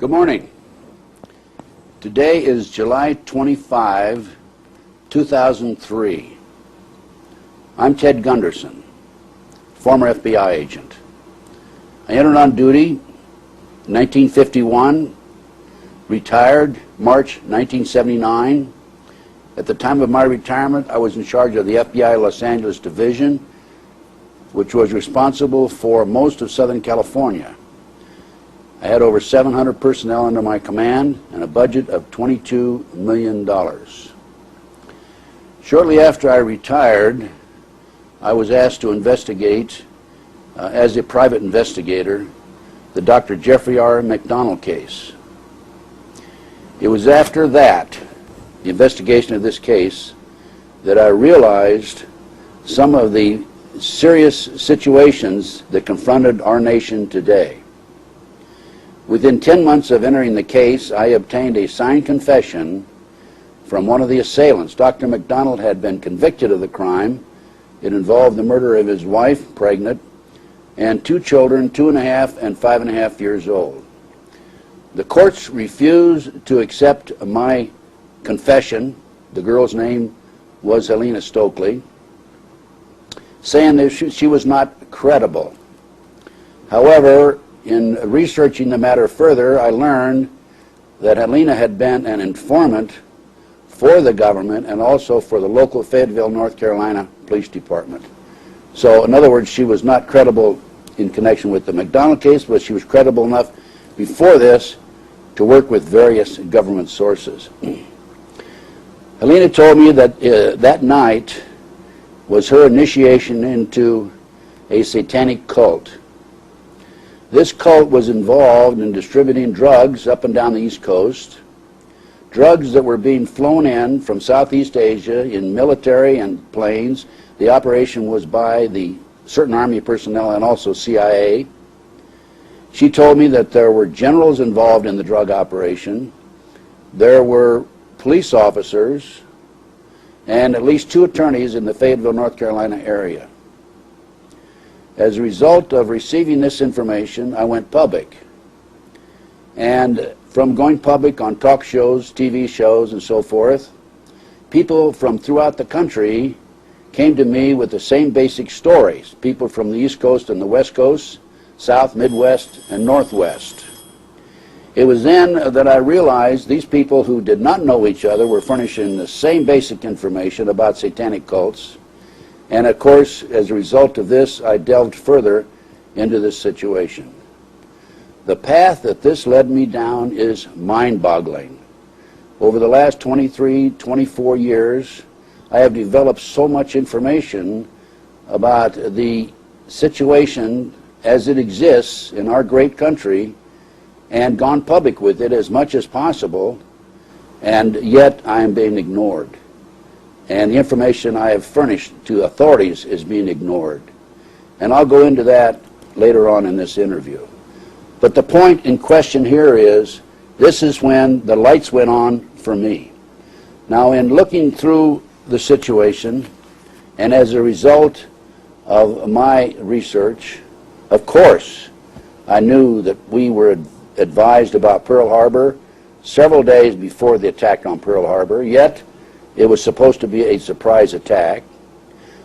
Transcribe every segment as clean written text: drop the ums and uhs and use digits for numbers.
Good morning. Today is July 25, 2003. I'm Ted Gunderson, former FBI agent. I entered on duty in 1951, retired March 1979. At the time of my retirement, I was in charge of the FBI Los Angeles Division, which was responsible for most of Southern California. I had over 700 personnel under my command and a budget of $22 million. Shortly after I retired, I was asked to investigate, as a private investigator, the Dr. Jeffrey R. McDonald case. It was after that, the investigation of this case, that I realized some of the serious situations that confronted our nation today. Within 10 months of entering the case, I obtained a signed confession from one of the assailants. Dr. McDonald had been convicted of the crime. It involved the murder of his wife, pregnant, and two children, 2.5 and 5.5 years old. The courts refused to accept my confession. The girl's name was Helena Stokely, saying that she was not credible. However, in researching the matter further, I learned that Helena had been an informant for the government and also for the local Fayetteville, North Carolina Police Department. So, in other words, she was not credible in connection with the McDonald case, but she was credible enough before this to work with various government sources. Helena told me that that night was her initiation into a satanic cult. This cult was involved in distributing drugs up and down the East Coast, drugs that were being flown in from Southeast Asia in military and planes. The operation was by the certain Army personnel and also CIA. She told me that there were generals involved in the drug operation, there were police officers, and at least 2 attorneys in the Fayetteville, North Carolina area. As a result of receiving this information, I went public. And from going public on talk shows, TV shows, and so forth, people from throughout the country came to me with the same basic stories. People from the East Coast and the West Coast, South, Midwest, and Northwest. It was then that I realized these people who did not know each other were furnishing the same basic information about satanic cults. And of course, as a result of this, I delved further into this situation. The path that this led me down is mind-boggling. Over the last 23, 24 years, I have developed so much information about the situation as it exists in our great country and gone public with it as much as possible, and yet I am being ignored. And the information I have furnished to authorities is being ignored. And I'll go into that later on in this interview. But the point in question here is, this is when the lights went on for me. Now, in looking through the situation, and as a result of my research, of course, I knew that we were advised about Pearl Harbor several days before the attack on Pearl Harbor, yet it was supposed to be a surprise attack.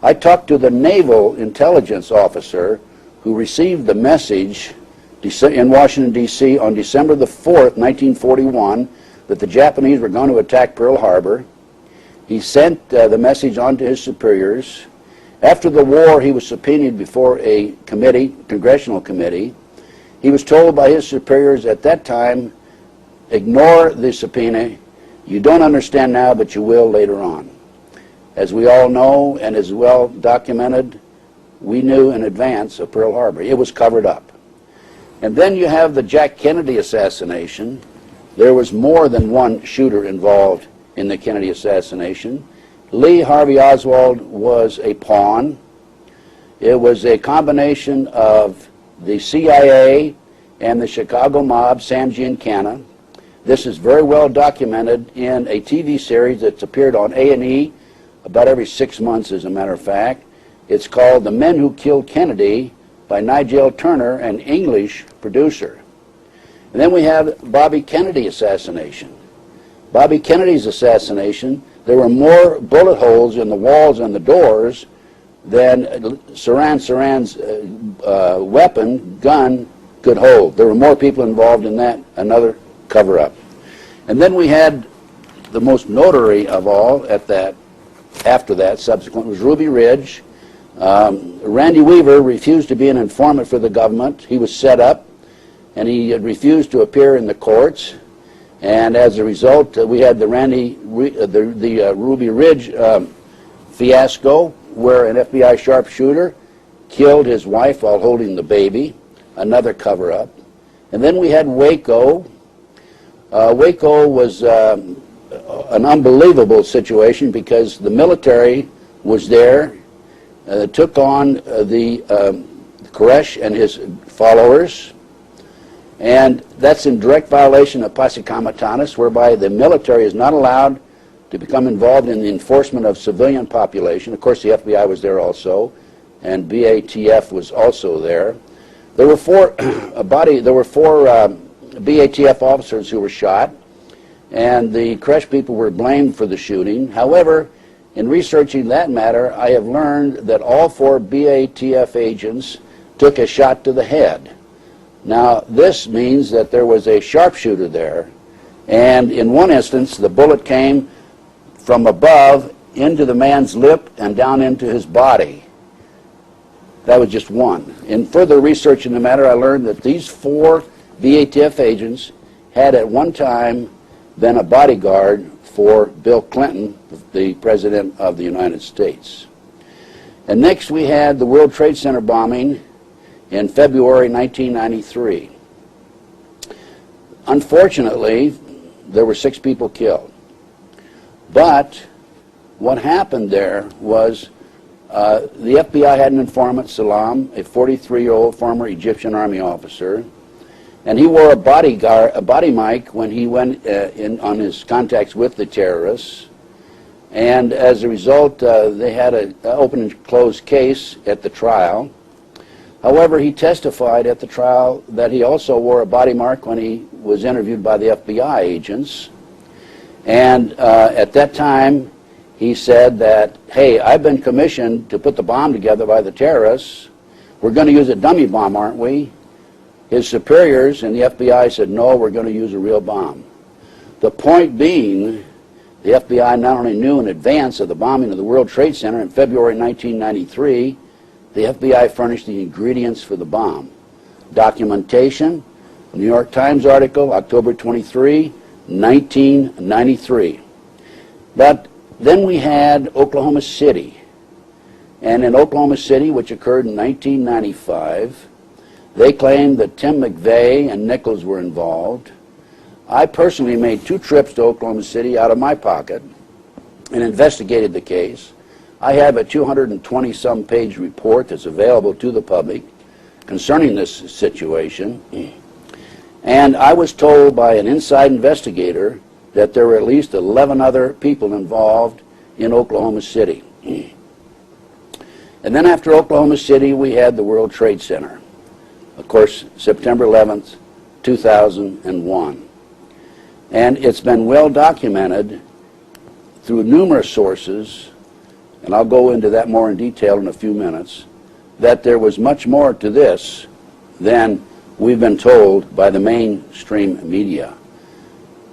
I talked to the naval intelligence officer who received the message in Washington, D.C. on December the 4th, 1941, that the Japanese were going to attack Pearl Harbor. He sent the message on to his superiors. After the war, he was subpoenaed before a committee, congressional committee. He was told by his superiors at that time, ignore the subpoena. You don't understand now, but you will later on. As we all know, and as well documented, we knew in advance of Pearl Harbor. It was covered up. And then you have the Jack Kennedy assassination. There was more than one shooter involved in the Kennedy assassination. Lee Harvey Oswald was a pawn. It was a combination of the CIA and the Chicago mob, Sam Giancana. This is very well documented in a TV series that's appeared on A&E about every 6 months, as a matter of fact. It's called The Men Who Killed Kennedy by Nigel Turner, an English producer. And then we have Bobby Kennedy assassination. Bobby Kennedy's assassination, there were more bullet holes in the walls and the doors than Saran's gun could hold. There were more people involved in that, another cover-up. And then we had the most notary of all after that, subsequent, was Ruby Ridge. Randy Weaver refused to be an informant for the government. He was set up, and he had refused to appear in the courts. And as a result, we had the Ruby Ridge fiasco, where an FBI sharpshooter killed his wife while holding the baby, another cover-up. And then we had Wako. Wako was an unbelievable situation because the military was there, took on the Koresh and his followers, and that's in direct violation of posse comitatus, whereby the military is not allowed to become involved in the enforcement of civilian population. Of course, the FBI was there also, and BATF was also there. There were four BATF officers who were shot, and the Koresh people were blamed for the shooting. However, in researching that matter, I have learned that all 4 BATF agents took a shot to the head. Now, this means that there was a sharpshooter there, and in one instance, the bullet came from above into the man's lip and down into his body. That was just one. In further research in the matter, I learned that these 4 BATF agents had at one time been a bodyguard for Bill Clinton, the President of the United States. And next we had the World Trade Center bombing in February 1993. Unfortunately, there were 6 people killed. But what happened there was the FBI had an informant, Salam, a 43-year-old former Egyptian Army officer, and he wore a body mic when he went on his contacts with the terrorists. And as a result, they had an open and closed case at the trial. However, he testified at the trial that he also wore a body mark when he was interviewed by the FBI agents. And at that time, he said that, hey, I've been commissioned to put the bomb together by the terrorists. We're going to use a dummy bomb, aren't we? His superiors in the FBI said, no, we're going to use a real bomb. The point being, the FBI not only knew in advance of the bombing of the World Trade Center in February 1993, the FBI furnished the ingredients for the bomb. Documentation, New York Times article, October 23, 1993. But then we had Oklahoma City. And in Oklahoma City, which occurred in 1995, they claimed that Tim McVeigh and Nichols were involved. I personally made 2 trips to Oklahoma City out of my pocket and investigated the case. I have a 220-some page report that's available to the public concerning this situation. And I was told by an inside investigator that there were at least 11 other people involved in Oklahoma City. And then after Oklahoma City, we had the World Trade Center. Of course, September 11th, 2001. And it's been well documented through numerous sources, and I'll go into that more in detail in a few minutes, that there was much more to this than we've been told by the mainstream media.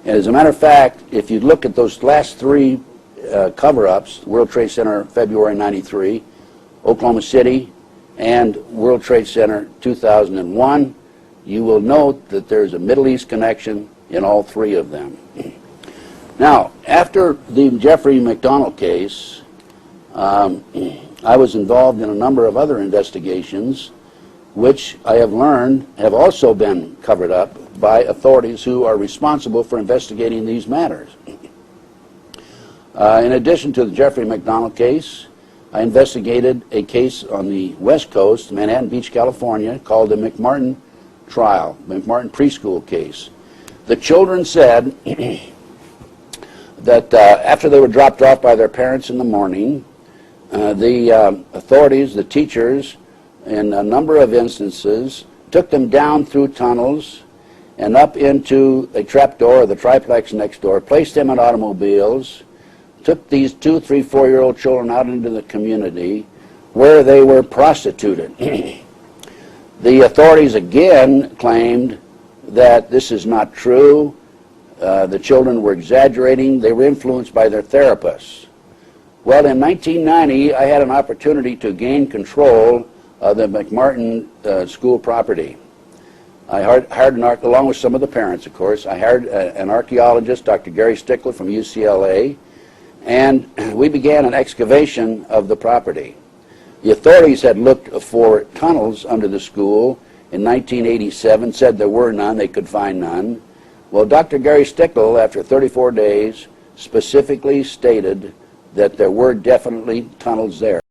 And as a matter of fact, if you look at those last 3 cover-ups, World Trade Center February 93, Oklahoma City, and World Trade Center 2001, you will note that there's a Middle East connection in all 3 of them. Now, after the Jeffrey McDonald case, I was involved in a number of other investigations, which I have learned have also been covered up by authorities who are responsible for investigating these matters. In addition to the Jeffrey McDonald case, I investigated a case on the West Coast, Manhattan Beach, California, called the Mcmartin trial, Mcmartin preschool case. The children said that after they were dropped off by their parents in the morning, the authorities, the teachers, in a number of instances, took them down through tunnels and up into a trapdoor, the triplex next door, placed them in automobiles, took these 2, 3, 4-year-old children out into the community where they were prostituted. The authorities again claimed that this is not true. The children were exaggerating. They were influenced by their therapists. Well, in 1990, I had an opportunity to gain control of the Mcmartin school property. I hired along with some of the parents, of course, I hired an archaeologist, Dr. Gary Stickler from UCLA, and we began an excavation of the property. The authorities had looked for tunnels under the school in 1987, said there were none, they could find none. Well, Dr. Gary Stickler, after 34 days, specifically stated that there were definitely tunnels there.